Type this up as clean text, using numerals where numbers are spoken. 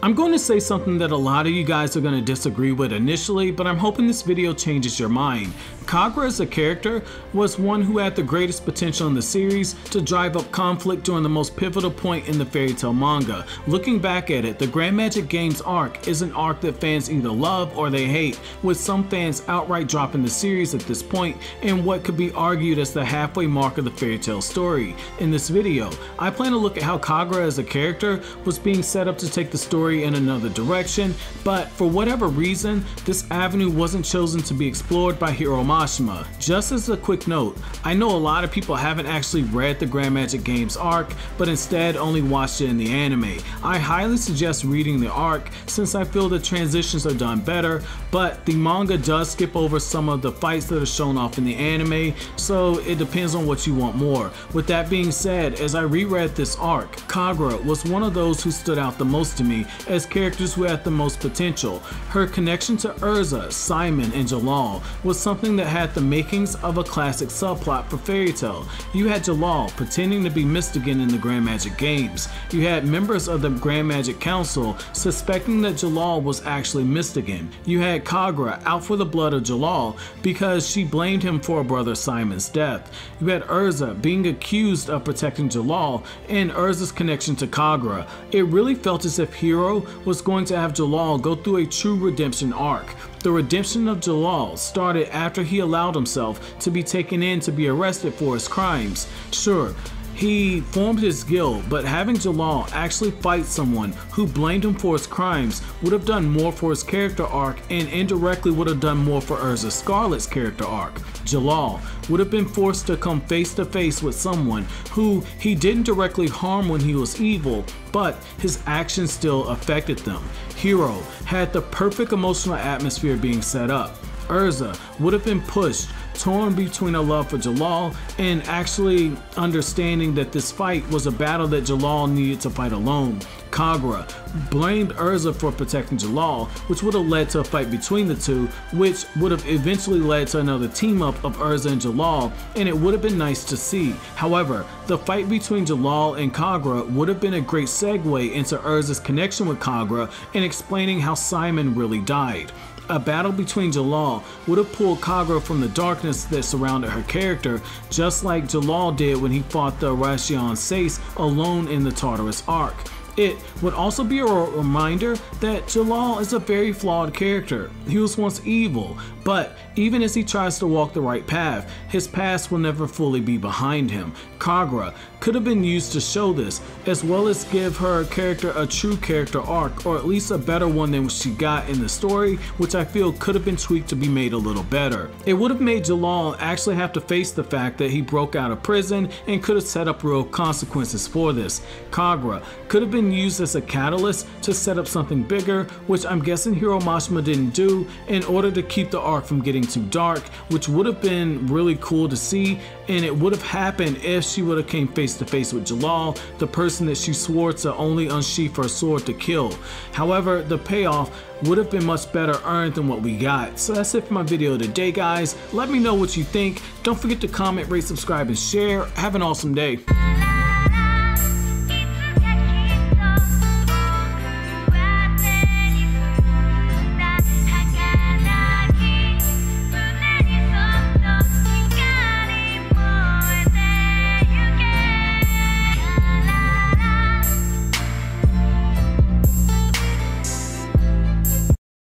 I'm going to say something that a lot of you guys are going to disagree with initially, but I'm hoping this video changes your mind. Kagura as a character was one who had the greatest potential in the series to drive up conflict during the most pivotal point in the fairy tale manga. Looking back at it, the Grand Magic Games arc is an arc that fans either love or they hate, with some fans outright dropping the series at this point in what could be argued as the halfway mark of the fairy tale story. In this video, I plan to look at how Kagura as a character was being set up to take the story in another direction, but for whatever reason, this avenue wasn't chosen to be explored by Mashima. Just as a quick note, I know a lot of people haven't actually read the Grand Magic Games arc, but instead only watched it in the anime. I highly suggest reading the arc since I feel the transitions are done better, but the manga does skip over some of the fights that are shown off in the anime, so it depends on what you want more. With that being said, as I reread this arc, Kagura was one of those who stood out the most to me as characters who had the most potential. Her connection to Erza, Simon, and Jellal was something that had the makings of a classic subplot for fairy tale. You had Jellal pretending to be Mystigan in the Grand Magic Games. You had members of the Grand Magic Council suspecting that Jellal was actually Mystigan. You had Kagura out for the blood of Jellal because she blamed him for her brother Simon's death. You had Erza being accused of protecting Jellal and Erza's connection to Kagura. It really felt as if Hiro was going to have Jellal go through a true redemption arc. The redemption of Jellal started after he allowed himself to be taken in to be arrested for his crimes. Sure, he formed his guild, but having Jellal actually fight someone who blamed him for his crimes would have done more for his character arc and indirectly would have done more for Erza Scarlet's character arc. Jellal would have been forced to come face to face with someone who he didn't directly harm when he was evil, but his actions still affected them. Hiro had the perfect emotional atmosphere being set up. Erza would have been pushed, torn between a love for Jellal and actually understanding that this fight was a battle that Jellal needed to fight alone. Kagura blamed Erza for protecting Jellal, which would have led to a fight between the two, which would have eventually led to another team up of Erza and Jellal, and it would have been nice to see. However, the fight between Jellal and Kagura would have been a great segue into Erza's connection with Kagura and explaining how Simon really died. A battle between Jellal would have pulled Kagura from the darkness that surrounded her character, just like Jellal did when he fought the Rashion Seis alone in the Tartarus arc. It would also be a reminder that Jellal is a very flawed character. He was once evil, but even as he tries to walk the right path, his past will never fully be behind him. Kagura could have been used to show this, as well as give her character a true character arc, or at least a better one than she got in the story, which I feel could have been tweaked to be made a little better. It would have made Jellal actually have to face the fact that he broke out of prison and could have set up real consequences for this. Kagura could have been used as a catalyst to set up something bigger, which I'm guessing Mashima didn't do, in order to keep the arc from getting too dark, which would have been really cool to see, and it would have happened if she would have came face to face with Jellal, the person that she swore to only unsheath her sword to kill. However, the payoff would have been much better earned than what we got. So that's it for my video today, guys. Let me know what you think. Don't forget to comment, rate, subscribe, and share. Have an awesome day.